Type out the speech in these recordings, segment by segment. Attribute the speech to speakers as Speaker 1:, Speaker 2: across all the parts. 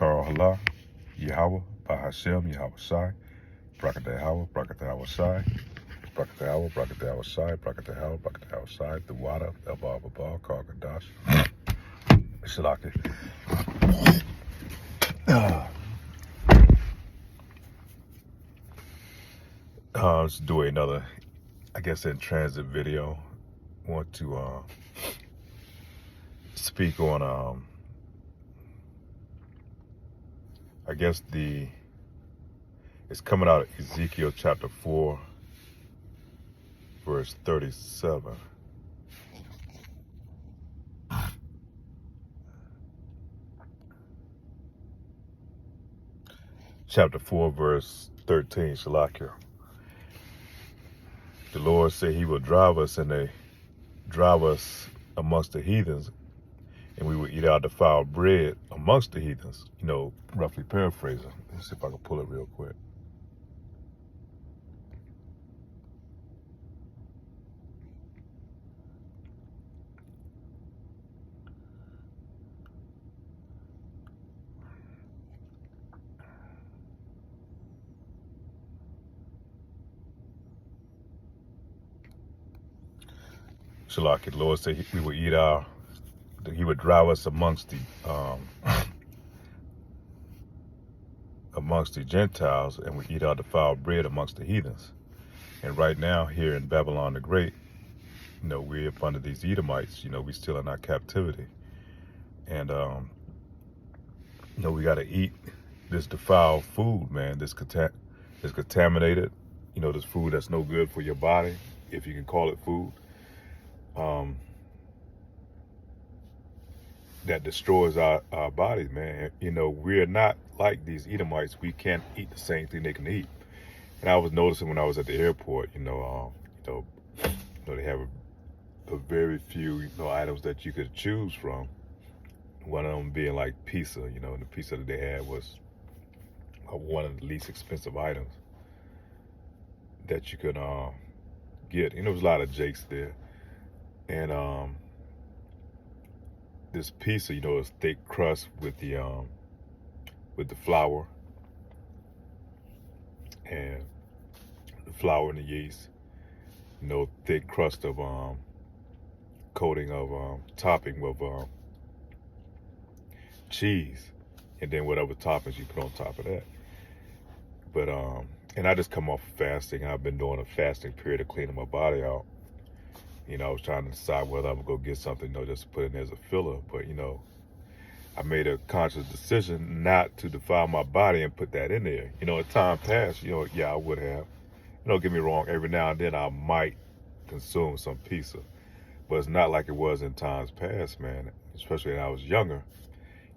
Speaker 1: Karl Hala, Yahweh, Bahashem, Yahweh Shai, Brakatah Yahweh, Brakatah Yahweh Shai, Brakatah Yahweh, Brakatah Yahweh Shai, Brakatah Yahweh, Brakatah Yahweh Shai, the Wada, El Baba, Karl Kadash, Shalaki. Let's do another, I guess, in transit video. Want to speak on, I guess it's coming out of Ezekiel chapter 4, verse 37. Chapter 4, verse 13, Shalakia. The Lord said he will drive us amongst the heathens, and we will eat our defiled bread amongst the heathens. Roughly paraphrasing. Let's see if I can pull it real quick. Shalaki, the Lord said we will he would drive us amongst the Gentiles, and we eat our defiled bread amongst the heathens. And right now, here in Babylon the Great, we're up under these Edomites. We still in our captivity, and we got to eat this defiled food, man. This contaminated, this food that's no good for your body, if you can call it food. That destroys our bodies, man. We're not like these Edomites. We can't eat the same thing they can eat. And I was noticing when I was at the airport, they have a very few items that you could choose from. One of them being like pizza, and the pizza that they had was one of the least expensive items that you could get. There was a lot of jakes there. And this pizza, a thick crust with the flour and the flour and the yeast, thick crust of coating of topping with cheese, and then whatever toppings you put on top of that. But and I just come off fasting. I've been doing a fasting period of cleaning my body out. I was trying to decide whether I'm gonna go get something, just to put in as a filler. But I made a conscious decision not to defile my body and put that in there. As time passed, I would have. Don't get me wrong. Every now and then I might consume some pizza, but it's not like it was in times past, man. Especially when I was younger.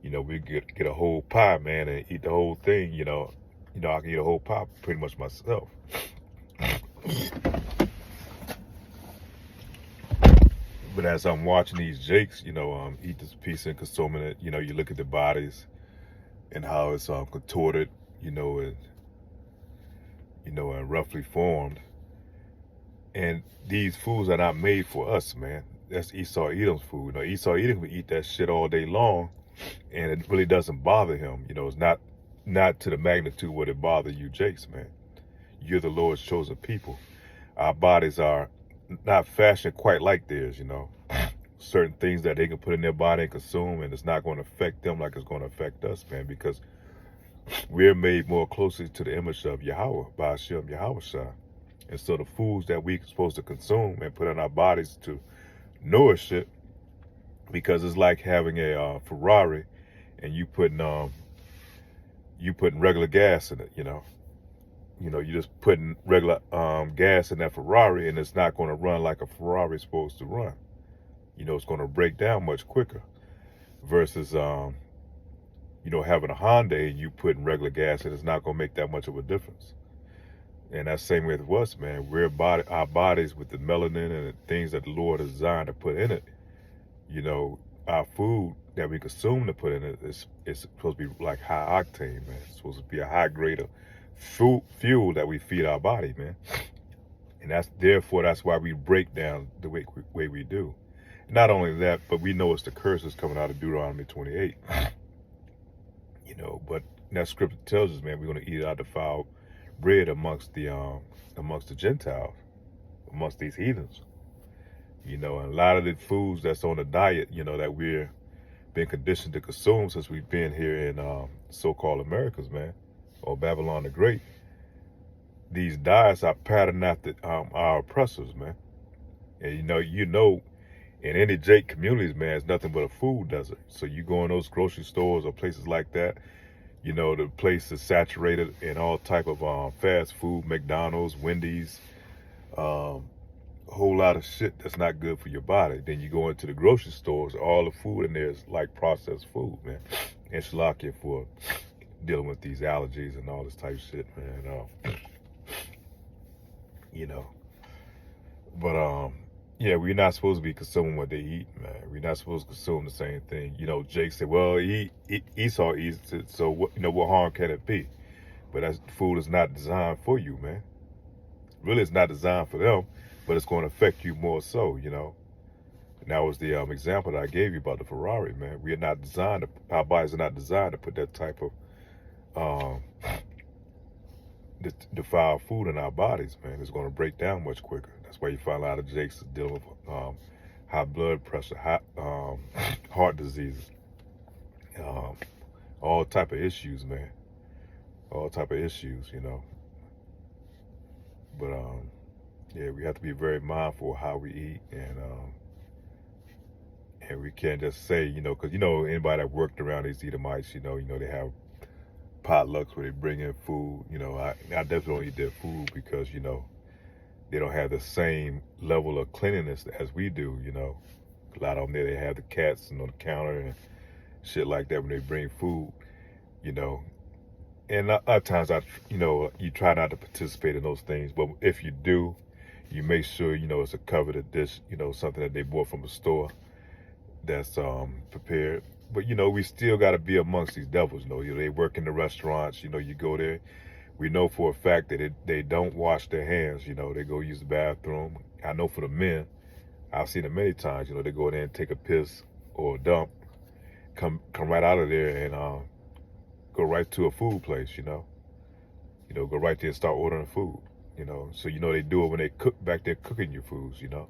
Speaker 1: We get a whole pie, man, and eat the whole thing. I can eat a whole pie pretty much myself. But as I'm watching these jakes, eat this pizza and consuming it, you look at the bodies and how it's contorted, and roughly formed. And these foods are not made for us, man. That's Esau Edom's food. Esau Edom would eat that shit all day long, and it really doesn't bother him. It's not to the magnitude what it bothers you, jakes, man. You're the Lord's chosen people. Our bodies are not fashioned quite like theirs, certain things that they can put in their body and consume, and it's not going to affect them like it's going to affect us, man, because we're made more closely to the image of Yahweh, Bahashem, Yahweh Shai. And so the foods that we're supposed to consume and put in our bodies to nourish it, because it's like having a Ferrari and you putting regular gas in it, you're just putting regular gas in that Ferrari, and it's not going to run like a Ferrari is supposed to run. It's going to break down much quicker versus, having a Honda and you putting regular gas in, it's not going to make that much of a difference. And that's the same way with us, man. Our bodies with the melanin and the things that the Lord has designed to put in it, our food that we consume to put in it is supposed to be like high octane, man. It's supposed to be a high grade of fuel that we feed our body, man. And that's why we break down the way we do. Not only that, but we know it's the curses coming out of Deuteronomy 28. that scripture tells us, man, we're going to eat our defiled bread amongst the Gentiles, amongst these heathens. You know, and a lot of the foods that's on the diet, you know, that we're been conditioned to consume since we've been here in so-called Americas, man, or Babylon the Great. These diets are patterned after our oppressors, man. And you know, in any Jake communities, man, it's nothing but a food desert. So you go in those grocery stores or places like that, you know, the place is saturated in all type of fast food, McDonald's, Wendy's, a whole lot of shit that's not good for your body. Then you go into the grocery stores, all the food in there is like processed food, man. And shalakia for dealing with these allergies and all this type of shit, man. You know, but yeah, we're not supposed to be consuming what they eat, man. We're not supposed to consume the same thing. You know, Jake said, well, Esau eats it, so what, you know, what harm can it be? But that food is not designed for you, man. Really, it's not designed for them, but it's going to affect you more so, you know. And that was the example that I gave you about the Ferrari, man. We are not designed, our bodies are not designed to put that type of defiled food in our bodies, man. It's going to break down much quicker. That's why you find a lot of Jakes dealing with high blood pressure, heart diseases, all type of issues, man. All type of issues, you know. But yeah, we have to be very mindful of how we eat, and we can't just say, you know, because you know anybody that worked around these Edomites, you know they have potlucks where they bring in food. You know, I definitely don't eat their food because, you know, they don't have the same level of cleanliness as we do, you know. A lot of them there, they have the cats on the counter and shit like that when they bring food, you know. And at times, you know, you try not to participate in those things, but if you do, you make sure, you know, it's a covered dish, you know, something that they bought from a store that's prepared. But, you know, we still got to be amongst these devils, you know. They work in the restaurants, you know, you go there. We know for a fact that they don't wash their hands, you know. They go use the bathroom. I know for the men, I've seen it many times, you know, they go in there and take a piss or a dump, come right out of there and go right to a food place, you know. You know, go right there and start ordering food, you know. So, you know, they do it when they cook back there cooking your foods, you know.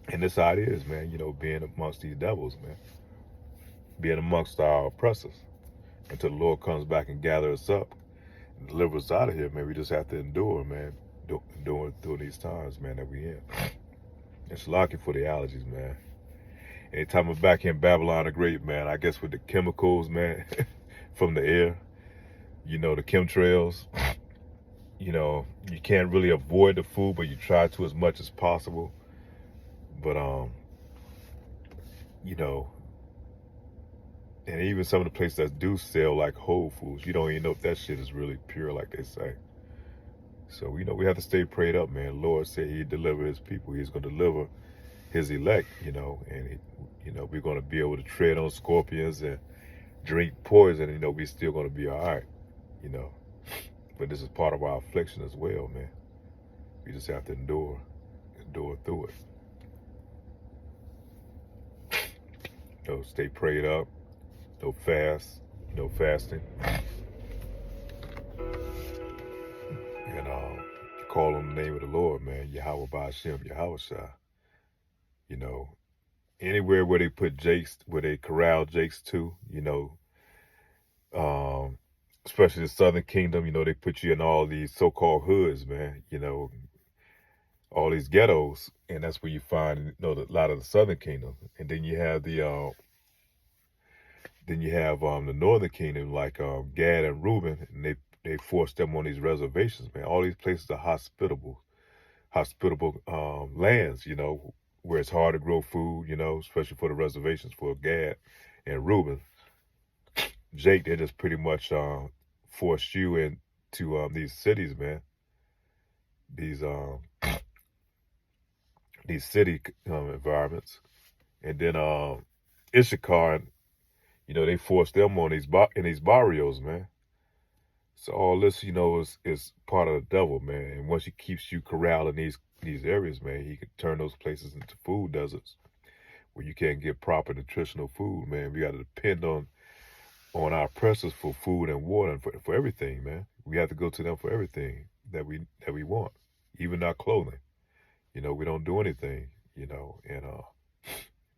Speaker 1: And that's how it is, man, you know, being amongst these devils, man. Being amongst our oppressors. Until the Lord comes back and gathers us up and delivers us out of here, man. We just have to endure, man, during these times, man, that we in. It's lucky for the allergies, man. Anytime I'm back in Babylon the Great, man, I guess with the chemicals, man, from the air, you know, the chemtrails, you know, you can't really avoid the food, but you try to as much as possible. But, you know, and even some of the places that do sell like Whole Foods, you don't even know if that shit is really pure like they say. So, you know, we have to stay prayed up, man. The Lord said he'd deliver his people. He's going to deliver his elect, you know, and, you know, we're going to be able to tread on scorpions and drink poison, and, you know, we're still going to be all right, you know. But this is part of our affliction as well, man. We just have to endure through it. You know, stay prayed up. No fast, no fasting. And call on the name of the Lord, man. Yahweh Ba'ashem, Yahweh Shah. You know, anywhere where they put Jakes, where they corral Jakes to, you know, especially the Southern Kingdom, you know, they put you in all these so-called hoods, man, you know, all these ghettos, and that's where you find, you know, a lot of the Southern Kingdom. And then you have the Northern Kingdom, like Gad and Reuben, and they forced them on these reservations, man. All these places are hospitable lands, you know, where it's hard to grow food, you know, especially for the reservations for Gad and Reuben. Jake, they just pretty much forced you into these cities, man. These city environments, and then Issachar, you know, they forced them on in these barrios, man. So all this, you know, is part of the devil, man. And once he keeps you corralled in these areas, man, he can turn those places into food deserts where you can't get proper nutritional food, man. We got to depend on on our presses for food and water and for everything, man. We have to go to them for everything that we want, even our clothing. You know, we don't do anything, you know, and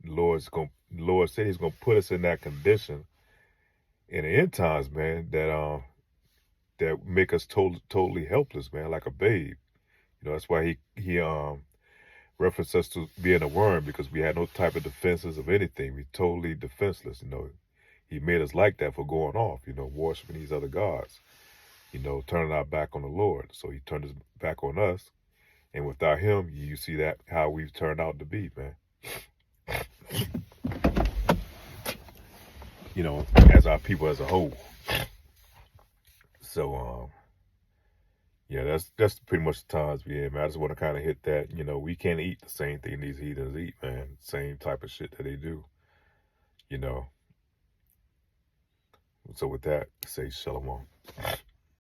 Speaker 1: Lord said He's gonna put us in that condition in the end times, man, that make us totally helpless, man, like a babe. You know, that's why he referenced us to being a worm, because we had no type of defenses of anything. We totally defenseless, you know. He made us like that for going off, you know, worshiping these other gods, you know, turning our back on the Lord. So He turned His back on us, and without Him, you see that how we've turned out to be, man. You know, as our people as a whole. So yeah, that's pretty much the times we in, man. I just want to kind of hit that. You know, we can't eat the same thing these heathens eat, man. Same type of shit that they do. You know. So with that, say shalom.